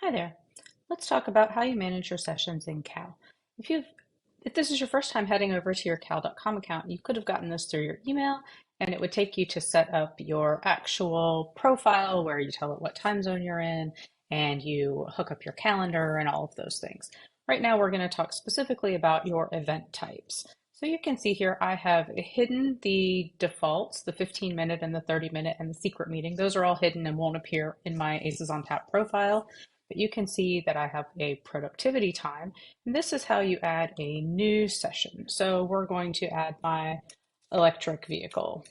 Hi there. Let's talk about how you manage your sessions in Cal. If you've if this is your first time heading over to your cal.com account, you could have gotten this through your email, and it would take you to set up your actual profile where you tell it what time zone you're in and you hook up your calendar and all of those things. Right now, we're going to talk specifically about your event types. So you can see here I have hidden the defaults, the 15-minute and the 30-minute and the secret meeting. Those are all hidden and won't appear in my Aces on Tap profile. But you can see that I have a productivity time. And this is how you add a new session. So we're going to add my electric vehicle.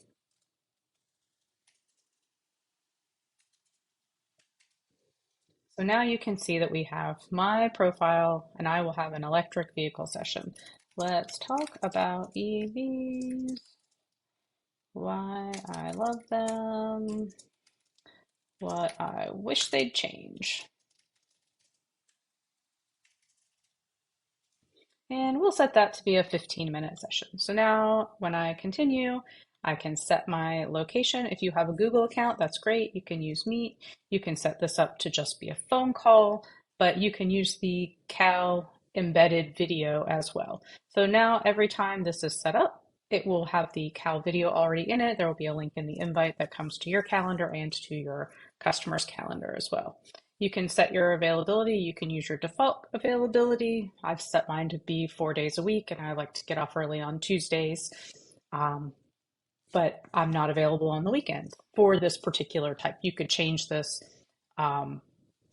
So now you can see that we have my profile and I will have an electric vehicle session. Let's talk about EVs, why I love them, what I wish they'd change. And we'll set that to be a 15-minute session. So now when I continue, I can set my location. If you have a Google account, that's great. You can use Meet. You can set this up to just be a phone call, but you can use the Cal embedded video as well. So now every time this is set up, it will have the Cal video already in it. There will be a link in the invite that comes to your calendar and to your customer's calendar as well. You can set your availability. You can use your default availability. I've set mine to be 4 days a week, and I like to get off early on Tuesdays. Um, but I'm not available on the weekends for this particular type. You could change this um,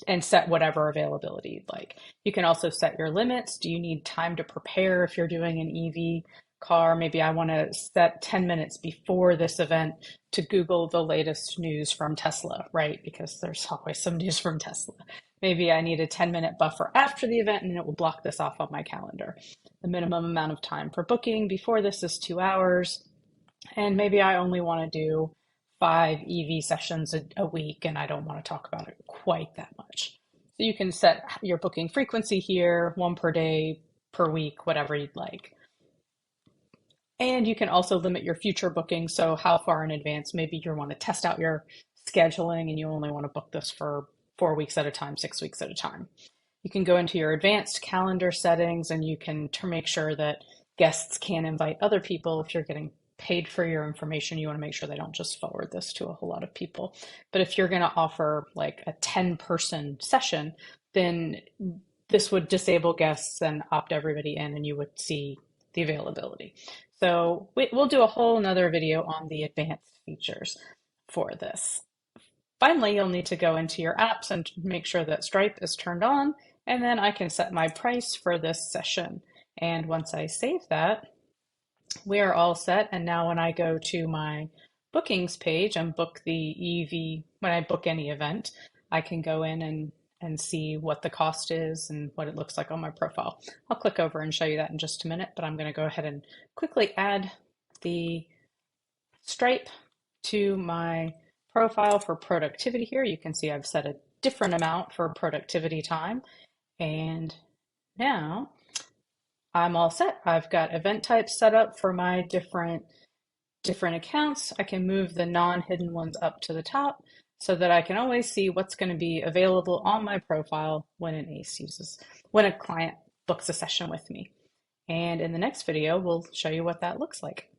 and set whatever availability you'd like. You can also set your limits. Do you need time to prepare if you're doing an EV car? Maybe I want to set 10 minutes before this event to Google the latest news from Tesla, right? Because there's always some news from Tesla. Maybe I need a 10-minute buffer after the event and it will block this off on my calendar. The minimum amount of time for booking before this is 2 hours. And maybe I only want to do 5 EV sessions a week and I don't want to talk about it quite that much. So you can set your booking frequency here, one per day, per week, whatever you'd like. And you can also limit your future bookings. So how far in advance, maybe you want to test out your scheduling and you only want to book this for 4 weeks at a time, 6 weeks at a time. You can go into your advanced calendar settings and you can make sure that guests can invite other people. If you're getting paid for your information, you want to make sure they don't just forward this to a whole lot of people. But if you're going to offer like a 10-person session, then this would disable guests and opt everybody in and you would see the availability. So we'll do a whole nother video on the advanced features for this. Finally, you'll need to go into your apps and make sure that Stripe is turned on, and then I can set my price for this session. And once I save that, we are all set. And now when I go to my bookings page and book the EV, when I book any event, I can go in and see what the cost is and what it looks like on my profile. I'll click over and show you that in just a minute, but I'm going to go ahead and quickly add the Stripe to my profile for productivity here. You can see I've set a different amount for productivity time. And now I'm all set. I've got event types set up for my different accounts. I can move the non-hidden ones up to the top so that I can always see what's going to be available on my profile when when a client books a session with me. And in the next video, we'll show you what that looks like.